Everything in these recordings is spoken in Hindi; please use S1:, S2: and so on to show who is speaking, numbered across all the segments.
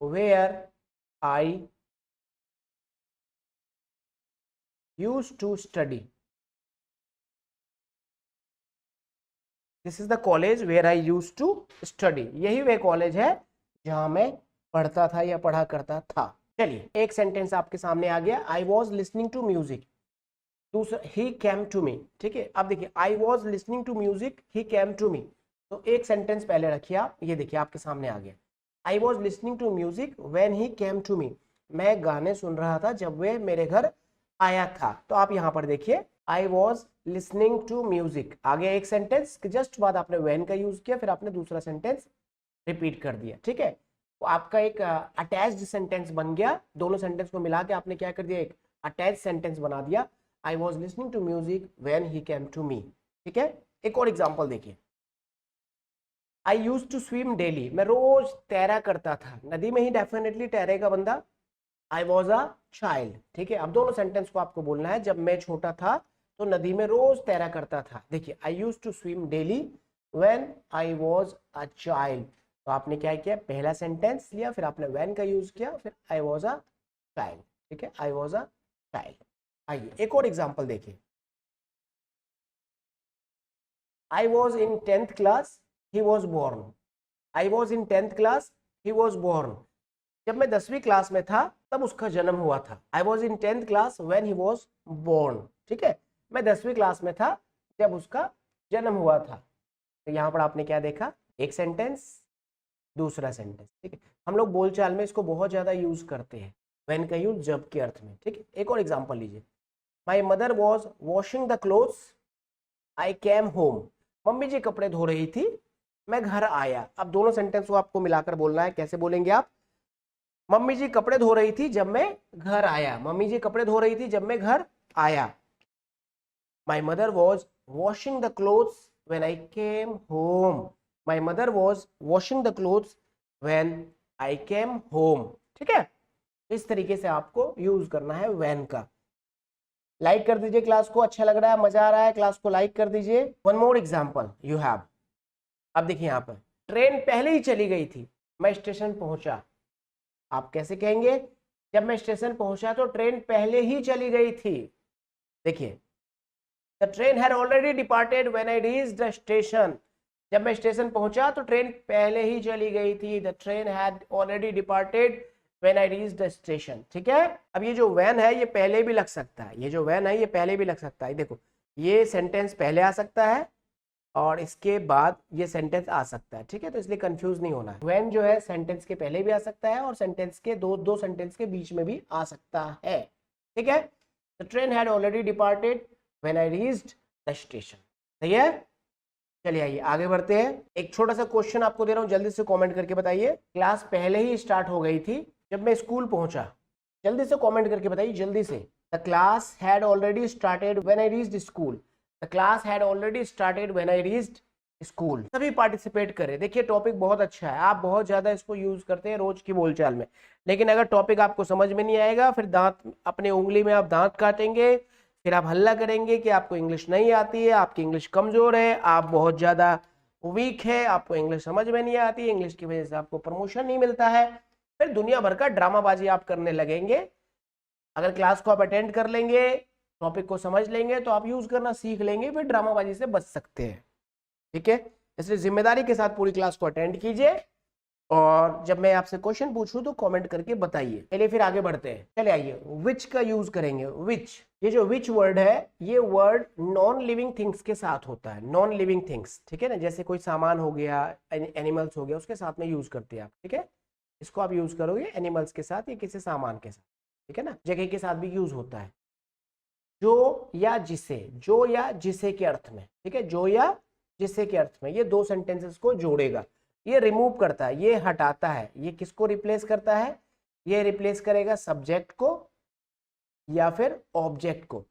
S1: Where I used to study. This is the college where I used to study. यही वे कॉलेज है जहां मैं पढ़ता था या पढ़ा करता था। चलिए एक सेंटेंस आपके सामने आ गया, I was listening to music. दूसरा, ही केम टू मी। ठीक है, अब देखिए I was listening to music, he came to me. तो एक सेंटेंस पहले रखिए आप, ये देखिए आपके सामने आ गया, I was listening to music when he came to me. मैं गाने सुन रहा था जब वे मेरे घर आया था। तो आप यहाँ पर देखिए I was listening to music, आगे एक सेंटेंस के जस्ट बाद आपने व्हेन का यूज किया, फिर आपने दूसरा सेंटेंस रिपीट कर दिया। ठीक है, तो आपका एक अटैच्ड सेंटेंस बन गया। दोनों सेंटेंस को मिला के आपने क्या कर दिया, एक अटैच सेंटेंस बना दिया, I was listening to music when he came to me. ठीक है, एक और एग्जाम्पल देखिए, I use to swim daily. मैं रोज तैरा करता था। नदी में ही डेफिनेटली तैरेगा बंदा। आई वॉज अ चाइल्ड। ठीक है, अब दोनों सेंटेंस को आपको बोलना है, जब मैं छोटा था तो नदी में रोज तैरा करता था। देखिए I use to swim daily when I was a child. तो आपने क्या किया, पहला सेंटेंस लिया, फिर आपने व्हेन का यूज किया, फिर आई वॉज अ चाइल्ड। ठीक है, आई वॉज अ चाइल्ड। आइए एक और एग्जाम्पल देखिए, I was in 10th class, he was born. I was in 10th class, he was born. जब मैं 10वीं क्लास में था तब उसका जन्म हुआ था। I was in 10th class when he was born. ठीक है, मैं 10वीं क्लास में था जब उसका जन्म हुआ था। तो यहाँ पर आपने क्या देखा, एक सेंटेंस दूसरा सेंटेंस। ठीक है, हम लोग बोलचाल में इसको बहुत ज्यादा यूज करते हैं, व्हेन का यूज जब के अर्थ में। ठीक है, एक और एग्जाम्पल लीजिए, my mother was washing the clothes, I came home. Mummy ji कपड़े धो रही थी, मैं घर आया। अब दोनों सेंटेंस को आपको मिलाकर बोलना है। कैसे बोलेंगे आप, मम्मी जी कपड़े धो रही थी जब मैं घर आया। मम्मी जी कपड़े धो रही थी जब मैं घर आया। माई mother was washing the clothes when I came home. My mother was washing the clothes when I came home. ठीक है, इस तरीके से आपको यूज करना है व्हेन का। लाइक कर दीजिए क्लास को, अच्छा लग रहा है, मजा आ रहा है, क्लास को लाइक कर दीजिए। One more example you have. अब देखिए यहाँ पर ट्रेन पहले ही चली गई थी, मैं स्टेशन पहुंचा। आप कैसे कहेंगे, जब मैं स्टेशन पहुंचा तो ट्रेन पहले ही चली गई थी। देखिए the train had already departed when I reached the station. जब मैं स्टेशन पहुंचा तो ट्रेन पहले ही चली गई थी। The train had already departed when I reached the station. ठीक है, अब ये जो व्हेन है ये पहले भी लग सकता है, ये जो व्हेन है ये पहले भी लग सकता है। देखो ये सेंटेंस पहले आ सकता है और इसके बाद ये सेंटेंस आ सकता है। ठीक है, तो इसलिए कंफ्यूज नहीं होना है। व्हेन जो है सेंटेंस के पहले भी आ सकता है और सेंटेंस के दो सेंटेंस के बीच में भी आ सकता है। ठीक है, the train had already departed when I reached the station. सही है, चलिए आइए आगे बढ़ते हैं। एक छोटा सा क्वेश्चन आपको दे रहा हूं, जल्दी से कमेंट करके बताइए। क्लास पहले ही स्टार्ट हो गई थी जब मैं स्कूल पहुंचा। जल्दी से कमेंट करके बताइए, जल्दी से। The class had already started when I reached school. The class had already started when I reached school. सभी पार्टिसिपेट करें। देखिए टॉपिक बहुत अच्छा है, आप बहुत ज्यादा इसको यूज करते हैं रोज की बोलचाल में, लेकिन अगर टॉपिक आपको समझ में नहीं आएगा फिर दांत अपने उंगली में आप दांत काटेंगे, फिर आप हल्ला करेंगे कि आपको इंग्लिश नहीं आती है, आपकी इंग्लिश कमजोर है, आप बहुत ज्यादा वीक है, आपको इंग्लिश समझ में नहीं आती, इंग्लिश की वजह से आपको प्रमोशन नहीं मिलता है। फिर दुनिया भर का ड्रामाबाजी आप करने लगेंगे। अगर क्लास को आप अटेंड कर लेंगे, टॉपिक को समझ लेंगे तो आप यूज करना सीख लेंगे, फिर ड्रामाबाजी से बच सकते हैं। ठीक है, इसलिए जिम्मेदारी के साथ पूरी क्लास को अटेंड कीजिए और जब मैं आपसे क्वेश्चन पूछूं तो कमेंट करके बताइए। चलिए फिर आगे बढ़ते हैं। चले आइए विच का यूज करेंगे। विच, ये जो विच वर्ड है ये वर्ड नॉन लिविंग थिंग्स के साथ होता है। नॉन लिविंग थिंग्स, ठीक है ना, जैसे कोई सामान हो गया, एनिमल्स हो गया, उसके साथ में यूज करते हैं आप। ठीक है, इसको आप यूज करोगे एनिमल्स के साथ या किसी सामान के साथ। ठीक है ना, जगह के साथ भी यूज होता है। जो या जिसे, जो या जिसे के अर्थ में। ठीक है, जो या जिसे के अर्थ में, ये दो सेंटेंसेस को जोड़ेगा। ये रिमूव करता है, ये हटाता है। ये किसको रिप्लेस करता है, ये रिप्लेस करेगा सब्जेक्ट को या फिर ऑब्जेक्ट को।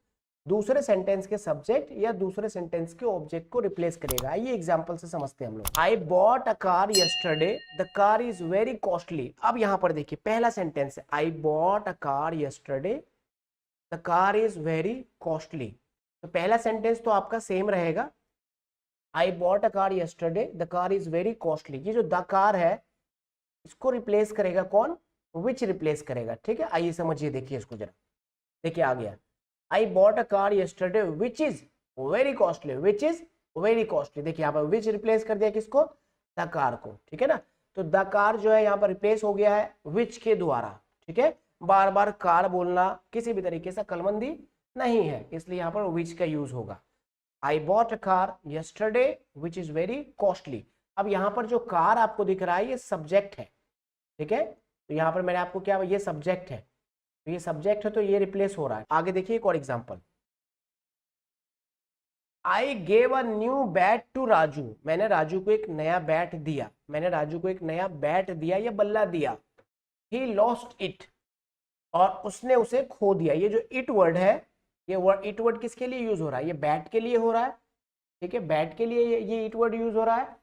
S1: दूसरे सेंटेंस के सब्जेक्ट या दूसरे सेंटेंस के ऑब्जेक्ट को रिप्लेस करेगा। आइए एग्जांपल से समझते हैं हम लोग। I bought a car yesterday, the car is very costly. अब यहां पर देखिए पहला सेंटेंस है I bought a car yesterday, the car is very costly. तो पहला सेंटेंस तो आपका सेम रहेगा, I bought a car yesterday, the car is very costly. ये जो द कार है इसको रिप्लेस करेगा कौन, विच रिप्लेस करेगा। ठीक है, आइए समझिए, देखिए इसको जरा, देखिए आ गया, I bought a car yesterday which is very costly, which is very costly. देखिए यहाँ पर विच रिप्लेस कर दिया किसको, द कार को। ठीक है ना, तो द कार जो है यहाँ पर रिप्लेस हो गया है विच के द्वारा। ठीक है, बार बार कार बोलना किसी भी तरीके से अक्लमंदी नहीं है, इसलिए यहाँ पर विच का यूज होगा। I bought a car yesterday which is very costly. अब यहाँ पर जो कार आपको दिख रहा है ये सब्जेक्ट है। ठीक है, तो यहाँ पर मैंने आपको क्या, ये सब्जेक्ट है, तो ये सब्जेक्ट है तो ये रिप्लेस हो रहा है। आगे देखिए एक और example, I gave a new bat to Raju. मैंने राजू को एक नया बैट दिया, मैंने राजू को एक नया बैट दिया या बल्ला दिया। ही लॉस्ट इट, और उसने उसे खो दिया। ये जो इट वर्ड है, ये वर्ड इट वर्ड किसके लिए यूज हो रहा है, ये बैट के लिए हो रहा है। ठीक है, बैट के लिए ये इट वर्ड यूज हो रहा है।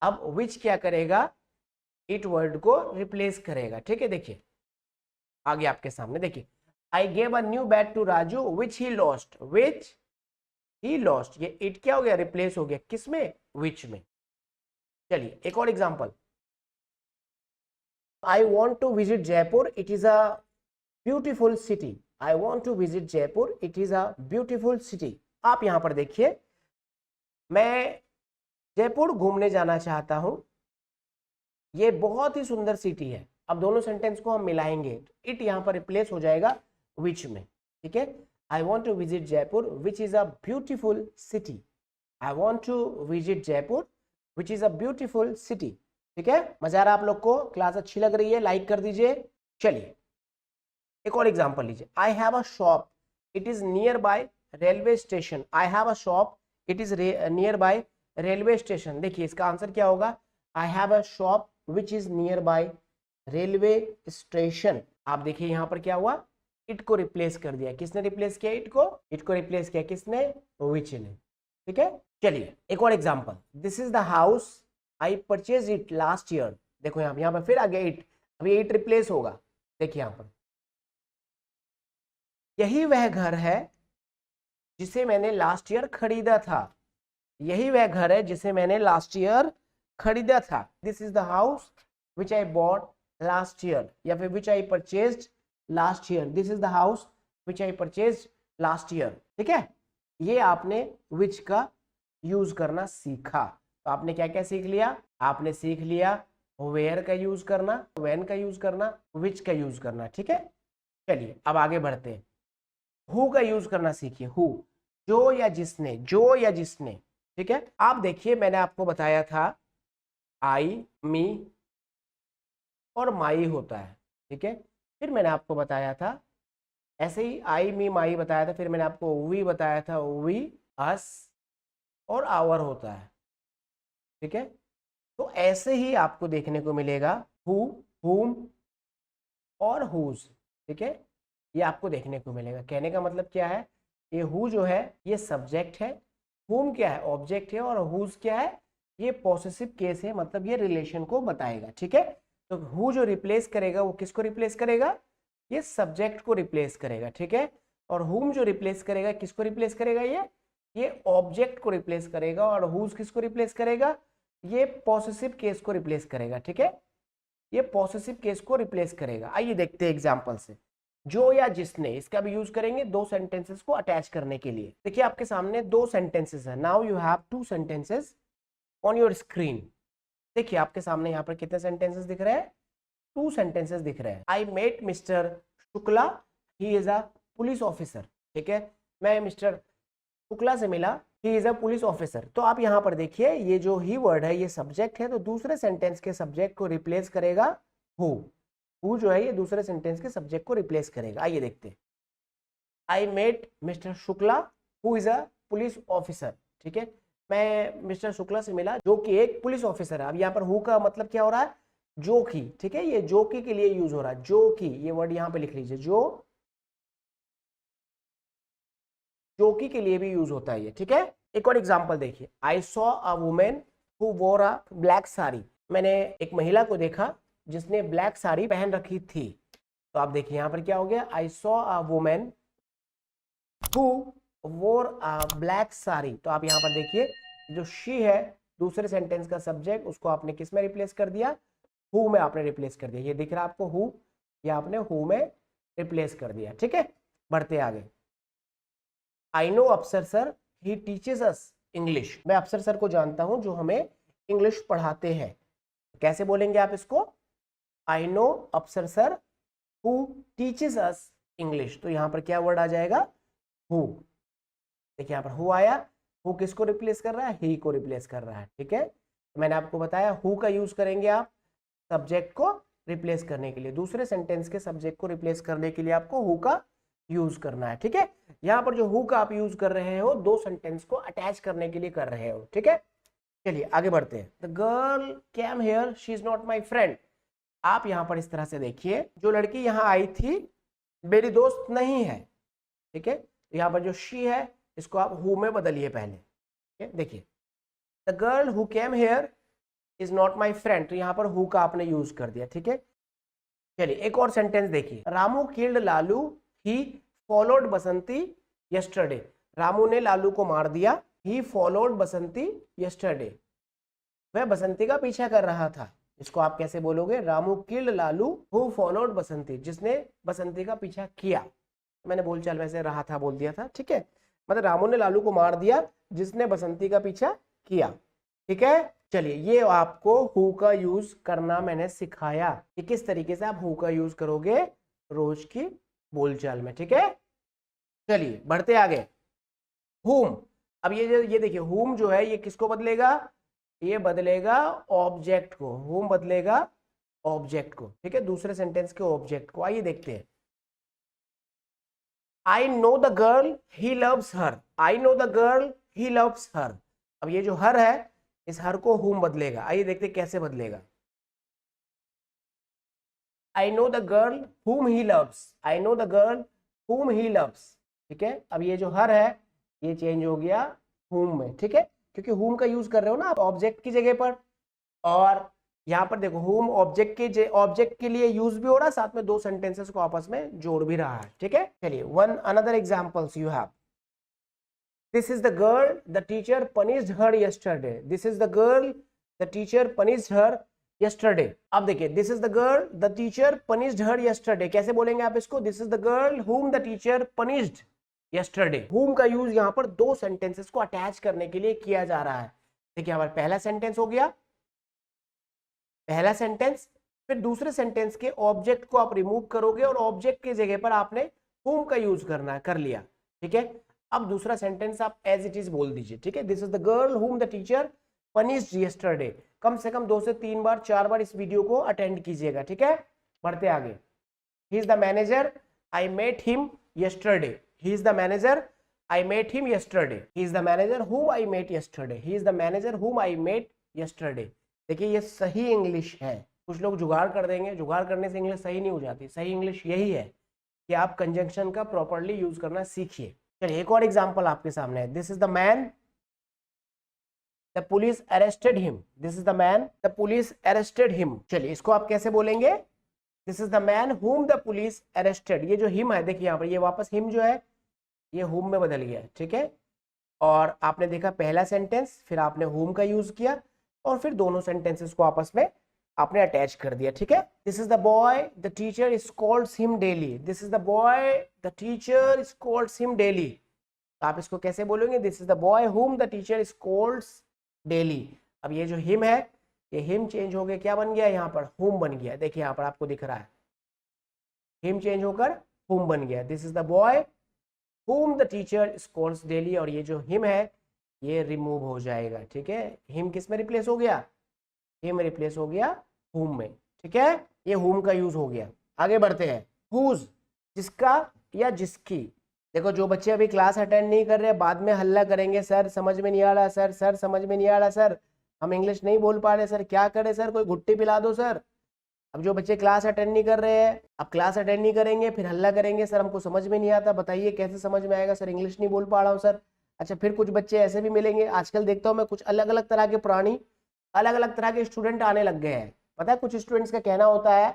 S1: अब विच क्या करेगा, इट वर्ड को रिप्लेस करेगा। ठीक है, देखिए आगे आपके सामने देखिए, I gave a new bat to Raju which he lost, which he lost, ये इट क्या हो गया, रिप्लेस हो गया किसमें, विच में। चलिए एक और example, I want to visit Jaipur, it is a beautiful city. I want to visit Jaipur, it is a beautiful city. आप यहां पर देखिए, मैं जयपुर घूमने जाना चाहता हूं, ये बहुत ही सुंदर सिटी है। अब दोनों सेंटेंस को हम मिलाएंगे तो इट यहां पर रिप्लेस हो जाएगा विच में। ठीक है, I want to visit Jaipur which is a beautiful city. I want to visit Jaipur which is a beautiful city. ठीक है, मजा आ रहा है आप लोग को, क्लास अच्छी लग रही है, लाइक कर दीजिए। चलिए एक और एग्जांपल लीजिए, I have a shop, it is near by railway station. I have a shop, it is near by railway station. देखिए इसका आंसर क्या होगा, I have a shop which is near by railway station. आप देखिए यहाँ पर क्या हुआ, इट को रिप्लेस कर दिया। किसने रिप्लेस किया, इट को रिप्लेस किया किसने, विच ने। ठीक है, चलिए एक और example, this is the house I purchase it last year. देखो यहाँ पर फिर आ गया इट, अब ये इट रिप्लेस होगा। देखिए यहाँ पर, यही वह घर है जिसे मैंने लास्ट ईयर खरीदा था। यही वह घर है जिसे मैंने लास्ट ईयर खरीदा था। This is the house which I bought last year, या फिर which I purchased last year. This is the house which I purchased last year. ठीक है, ये आपने विच का यूज करना सीखा। तो आपने क्या क्या सीख लिया, आपने सीख लिया वेयर का यूज करना, व्हेन का यूज करना, विच का यूज करना। ठीक है, चलिए अब आगे बढ़ते हैं, हु का यूज करना सीखिए। हु, जो या जिसने, जो या जिसने। ठीक है, आप देखिए मैंने आपको बताया था आई, मी और माई होता है। ठीक है, फिर मैंने आपको बताया था ऐसे ही आई, मी, माई बताया था, फिर मैंने आपको वी बताया था, वी, अस और आवर होता है। ठीक है, तो ऐसे ही आपको देखने को मिलेगा हु, हुम और हुज। ठीक है, ये आपको देखने को मिलेगा। कहने का मतलब क्या है, ये हु जो है ये सब्जेक्ट है, हुम क्या है ऑब्जेक्ट है, और हुज क्या है ये पॉसेसिव केस है, मतलब ये रिलेशन को बताएगा। ठीक है, तो हु जो रिप्लेस करेगा वो किसको रिप्लेस करेगा, ये सब्जेक्ट को रिप्लेस करेगा। ठीक है, और हुम जो रिप्लेस करेगा किसको रिप्लेस करेगा, ये ऑब्जेक्ट को रिप्लेस करेगा। और हुज किसको रिप्लेस करेगा, ये पॉसेसिव केस को रिप्लेस करेगा। ठीक है, ये पॉसेसिव केस को रिप्लेस करेगा। आइए देखते हैं एग्जांपल से, जो या जिसने, इसका भी यूज करेंगे दो सेंटेंसेस को अटैच करने के लिए। देखिए आपके सामने दो सेंटेंसेस है, now you have two sentences on your screen. देखिए आपके सामने यहाँ पर कितने सेंटेंसेस दिख रहे हैं, टू सेंटेंसेस दिख रहे हैं। I met mister Shukla, he is a police officer. ठीक है, मैं मिस्टर शुक्ला से मिला, he is a police officer. तो आप यहाँ पर देखिए ये जो ही वर्ड है ये सब्जेक्ट है, तो दूसरे सेंटेंस के सब्जेक्ट को रिप्लेस करेगा हु जो है ये दूसरे सेंटेंस के सब्जेक्ट को रिप्लेस करेगा। आइए देखते हैं, I met mister Shukla who is a police officer. ठीक है, मैं मिस्टर शुक्ला से मिला जो कि एक पुलिस ऑफिसर है। अब यहाँ पर हु का मतलब क्या हो रहा है, जो कि। ठीक है, ये जो कि के लिए यूज हो रहा है, जो कि, ये वर्ड यहाँ पे लिख लीजिए, जो कि के लिए भी यूज होता है ये। ठीक है, एक और एग्जांपल देखिए, I saw a women who वोर अ ब्लैक साड़ी। मैंने एक महिला को देखा जिसने ब्लैक साड़ी पहन रखी थी। तो आप देखिए यहाँ पर क्या हो गया, I saw a women who वोर अ ब्लैक साड़ी। तो आप यहाँ पर देखिए जो शी है दूसरे सेंटेंस का सब्जेक्ट, उसको आपने किस में रिप्लेस कर दिया, हु में आपने रिप्लेस कर दिया। ये दिख रहा है आपको हु, या आपने हु में रिप्लेस कर दिया। ठीक है, बढ़ते आगे। आई नो अफसर sir, he teaches us English. मैं अफसर सर को जानता हूं जो हमें इंग्लिश पढ़ाते हैं। कैसे बोलेंगे आप इसको? आई नो अफसर sir who teaches us English. तो यहां पर क्या वर्ड आ जाएगा? हु। देखिए यहां पर हु आया, हु किसको रिप्लेस कर रहा है? ही को रिप्लेस कर रहा है। ठीक है, मैंने आपको बताया हु का यूज करेंगे आप सब्जेक्ट को रिप्लेस करने के लिए, दूसरे सेंटेंस के सब्जेक्ट को रिप्लेस करने के लिए आपको हु का यूज करना है। ठीक है, यहां पर जो हु का आप यूज कर रहे हो दो सेंटेंस को अटैच करने के लिए कर रहे हो। ठीक है, चलिए आगे बढ़ते हैं। The girl came here, she is not my friend. आप यहां पर इस तरह से देखिए, जो लड़की यहां आई थी मेरी दोस्त नहीं है। ठीक है, यहां पर जो शी है इसको आप हु में बदलिए पहले। ठीक है, देखिए the girl who came here is not my friend, तो यहां पर हु का आपने यूज कर दिया। ठीक है, चलिए एक और सेंटेंस देखिए। Ramu killed Lalu, he followed Basanti yesterday. Ramu ने लालू को मार दिया। ही फॉलोड बसंती यस्टरडे, वह बसंती का पीछा कर रहा था। इसको आप कैसे बोलोगे? Ramu killed Lalu who followed Basanti, जिसने बसंती का पीछा किया। मैंने बोलचाल वैसे रहा था बोल दिया था। ठीक है, मतलब रामू ने लालू को मार दिया जिसने बसंती का पीछा किया। ठीक है, चलिए ये आपको हु का यूज करना मैंने सिखाया कि किस तरीके से आप हु का यूज करोगे रोज की बोलचाल में। ठीक है, चलिए बढ़ते आगे। हुम, अब ये देखिए हुम जो है ये किसको बदलेगा? ये बदलेगा ऑब्जेक्ट को। हुम बदलेगा ऑब्जेक्ट को। ठीक है, दूसरे सेंटेंस के ऑब्जेक्ट को। आइए देखते हैं। I know the girl he loves her. I know the girl he loves her. अब ये जो हर है इस हर को हुम बदलेगा। आइए देखते हैं कैसे बदलेगा। I know the girl whom he loves, I know the girl whom he loves। ठीक है, अब ये जो हर है ये चेंज हो गया whom में। ठीक है, क्योंकि whom का यूज कर रहे हो ना आप ऑब्जेक्ट की जगह पर, और यहाँ पर देखो whom ऑब्जेक्ट के लिए यूज भी हो रहा है, साथ में दो सेंटेंसेस को आपस में जोड़ भी रहा है। ठीक है, चलिए one another examples you have. This is the girl the teacher punished her yesterday. This is the girl the teacher punished her yesterday. अब देखिए this is the girl the teacher punished her yesterday। कैसे बोलेंगे आप इसको? This is the girl whom the teacher punished yesterday। whom का यूज यहाँ पर दो सेंटेंसेस को अटैच करने के लिए किया जा रहा है। देखिए यहाँ पर पहला सेंटेंस हो गया, पहला सेंटेंस, फिर दूसरे सेंटेंस के ऑब्जेक्ट को आप रिमूव करोगे और ऑब्जेक्ट की जगह पर आपने whom का यूज करना है, कर लिया। ठीक है, अब दूसरा सेंटेंस आप एज इट इज बोल दीजिए। ठीक है, this is the girl whom the teacher punished yesterday। कम से कम 2 से 3 बार 4 बार इस वीडियो को अटेंड कीजिएगा। ठीक है, बढ़ते आगे। He is the manager, I met him yesterday। He is the manager, I met him yesterday। He is the manager whom I met yesterday। He is the manager whom I met yesterday। देखिए ये सही इंग्लिश है। कुछ लोग जुगाड़ कर देंगे, जुगाड़ करने से इंग्लिश सही नहीं हो जाती। सही इंग्लिश यही है कि आप कंजंक्शन का प्रॉपर्ली यूज करना सीखिए। चलिए एक और एग्जांपल आपके सामने है। This is the man the police arrested him. This is the man the police arrested him. चलिए इसको आप कैसे बोलेंगे? This is the man whom the police arrested. ये जो हिम है देखिए यहाँ पर ये वापस हिम जो है ये whom में बदल गया। ठीक है, और आपने देखा पहला सेंटेंस, फिर आपने whom का यूज किया और फिर दोनों सेंटेंसेस को आपस में आपने अटैच कर दिया। ठीक है, this is the boy the teacher Scholz him daily. This is the boy the teacher Scholz him daily. आप इसको कैसे बोलेंगे? This is the boy whom the teacher Scholz daily. अब ये जो हिम है ये हिम चेंज हो गया, क्या बन गया? यहाँ पर whom बन गया। देखिए यहाँ पर आपको दिख रहा है हिम चेंज होकर whom बन गया। This is the boy whom the teacher Scholz daily, और ये जो हिम है ये रिमूव हो जाएगा। ठीक है, हिम किस में रिप्लेस हो गया? हिम रिप्लेस हो गया whom में। ठीक है, ये whom का यूज हो गया। आगे बढ़ते हैं। whose, जिसका या जिसकी। देखो जो बच्चे अभी क्लास अटेंड नहीं कर रहे बाद में हल्ला करेंगे, सर समझ में नहीं आ रहा, सर समझ में नहीं आ रहा, सर हम इंग्लिश नहीं बोल पा रहे, सर क्या करें, सर कोई घुट्टी पिला दो सर। अब जो बच्चे क्लास अटेंड नहीं कर रहे हैं, अब क्लास अटेंड नहीं करेंगे फिर हल्ला करेंगे, सर हमको समझ में नहीं आता, बताइए कैसे समझ में आएगा, सर इंग्लिश नहीं बोल पा रहा हूँ सर। अच्छा, फिर कुछ बच्चे ऐसे भी मिलेंगे, आजकल देखता हूँ मैं कुछ अलग अलग तरह के प्राणी, अलग अलग तरह के स्टूडेंट आने लग गए हैं। पता है कुछ स्टूडेंट्स का कहना होता है,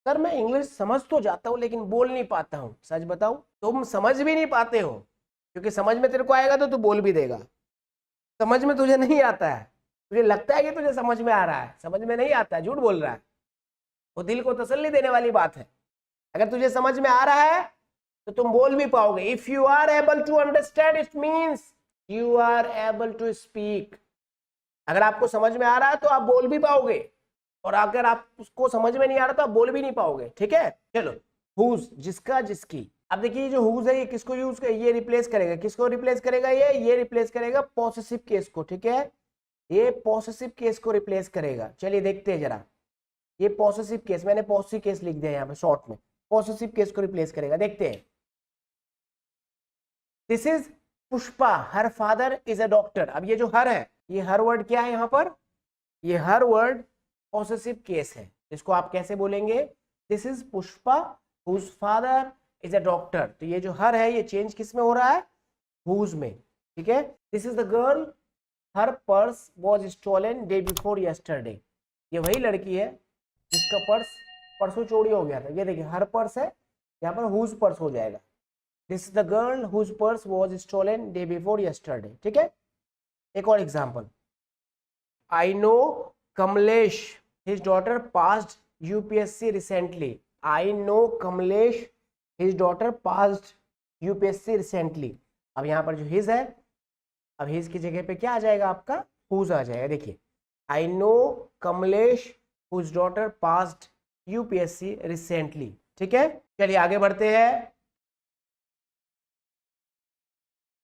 S1: सर मैं इंग्लिश समझ तो जाता हूँ लेकिन बोल नहीं पाता हूँ। सच बताऊं तुम समझ भी नहीं पाते हो, क्योंकि समझ में तेरे को आएगा तो तू बोल भी देगा। समझ में तुझे नहीं आता है, तुझे लगता है कि तुझे समझ में आ रहा है, समझ में नहीं आता है, झूठ बोल रहा है। वो दिल को तसल्ली देने वाली बात है। अगर तुझे समझ में आ रहा है तो तुम बोल भी पाओगे। If you are able to understand it means you are able to speak. अगर आपको समझ में आ रहा है तो आप बोल भी पाओगे, और अगर आप उसको समझ में नहीं आ रहा तो आप बोल भी नहीं पाओगे। ठीक है, चलो। हुज, जिसका, जिसकी। अब देखिए जो हुज है ये किसको यूज कर, ये रिप्लेस करेगा, किसको रिप्लेस करेगा, ये रिप्लेस करेगा पॉसेसिव केस को। ठीक है, ये पॉसेसिव केस को रिप्लेस करेगा। चलिए देखते हैं जरा, ये पॉसेसिव केस, मैंने पॉसेसिव केस लिख दिया यहाँ पे शॉर्ट में, पॉसेसिव केस को रिप्लेस करेगा। देखते हैं, this is Pushpa, her father is a doctor. अब ये जो हर है, ये हर वर्ड क्या है यहाँ पर, ये हर वर्ड पॉसेसिव केस है। इसको आप कैसे बोलेंगे, this is Pushpa whose father is a doctor. तो ये जो हर है ये चेंज किस में हो रहा है, हुज में। ठीक है, this is the girl her purse was stolen day before yesterday. ये वही लड़की है जिसका पर्स परसों चोरी हो गया था। ये देखिए हर पर्स है, यहाँ पर हुज पर्स हो जाएगा। This is the girl whose purse was stolen day before yesterday. ठीक है, एक और example, I know Kamlesh his daughter passed UPSC recently. I know Kamlesh his daughter passed UPSC recently. अब यहाँ पर जो हिज है, अब हिज की जगह पे क्या आ जाएगा, आपका हुज आ जाएगा। देखिए, I know Kamlesh whose daughter passed UPSC recently. ठीक है, चलिए आगे बढ़ते हैं।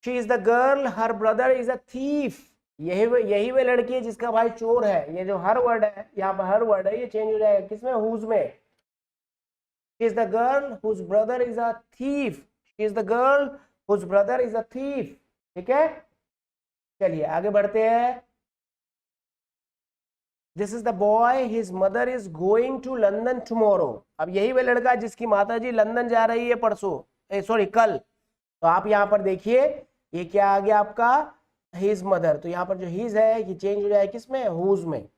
S1: She is the girl her brother is a thief. यही वे लड़की है जिसका भाई चोर है। ये जो हर वर्ड है, यहाँ पर हर वर्ड है, ये चेंज हो जाएगा किसमें, हुज में। She is the girl whose brother is a thief. She is the girl whose brother is a thief. ठीक है, चलिए आगे बढ़ते हैं। This is the boy his mother is going to London tomorrow. अब यही वे लड़का जिसकी माता जी लंदन जा रही है परसों, सॉरी कल। तो आप यहाँ पर देखिए ये क्या आ गया आपका, हिज मदर। तो यहाँ पर जो हिज है ये चेंज हो जाए किसमें, हुज में।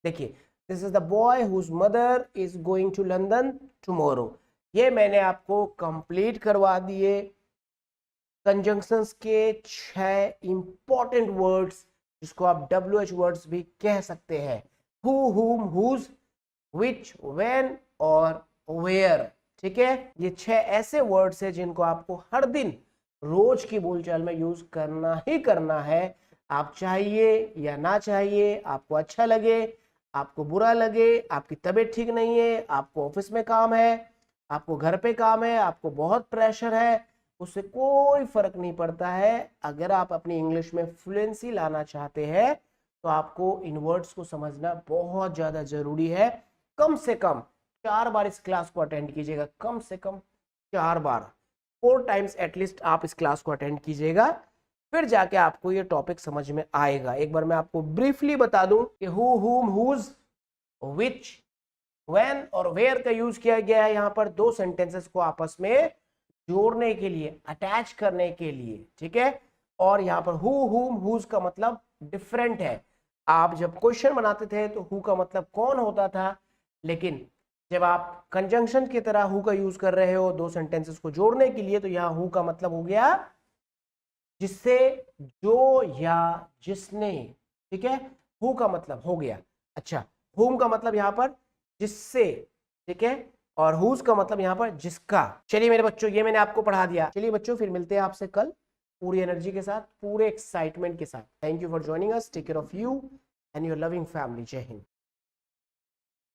S1: देखिए, this is the boy whose mother is going to London tomorrow. ये मैंने आपको कंप्लीट करवा दिए कंजंक्शंस के 6 इंपॉर्टेंट वर्ड्स, जिसको आप WH वर्ड्स भी कह सकते हैं। हु, हुम, हुज, विच, व्हेन और वेयर। ठीक है, ये 6 ऐसे वर्ड्स हैं जिनको आपको हर दिन रोज की बोलचाल में यूज करना ही करना है। आप चाहिए या ना चाहिए, आपको अच्छा लगे, आपको बुरा लगे, आपकी तबीयत ठीक नहीं है, आपको ऑफिस में काम है, आपको घर पे काम है, आपको बहुत प्रेशर है, उससे कोई फर्क नहीं पड़ता है। अगर आप अपनी इंग्लिश में फ्लुएंसी लाना चाहते हैं तो आपको इन वर्ड्स को समझना बहुत ज्यादा जरूरी है। कम से कम 4 बार इस क्लास को अटेंड कीजिएगा, कम से कम 4 बार, 4 टाइम्स एटलीस्ट आप इस क्लास को अटेंड कीजिएगा, फिर जाके आपको ये टॉपिक समझ में आएगा। एक बार मैं आपको ब्रीफली बता दूं कि हु, हुम, हुज, विच, व्हेन और वेयर का यूज किया गया है यहाँ पर 2 सेंटेंसेस को आपस में जोड़ने के लिए, अटैच करने के लिए। ठीक है, और यहाँ पर हु, हुम, हुज का मतलब डिफरेंट है। आप जब क्वेश्चन बनाते थे तो हु का मतलब कौन होता था, लेकिन जब आप कंजंक्शन की तरह हु का यूज कर रहे हो 2 सेंटेंसेस को जोड़ने के लिए, तो यहाँ हु का मतलब हो गया जिससे, जो या जिसने। ठीक है, हु का मतलब हो गया। अच्छा, हुम का मतलब यहाँ पर जिससे। ठीक है, और हुज का मतलब यहाँ पर जिसका। चलिए मेरे बच्चों, ये मैंने आपको पढ़ा दिया। चलिए बच्चों, फिर मिलते हैं आपसे कल पूरी एनर्जी के साथ, पूरे एक्साइटमेंट के साथ। Thank you for joining us. Take care of you and your loving family. जय हिंद।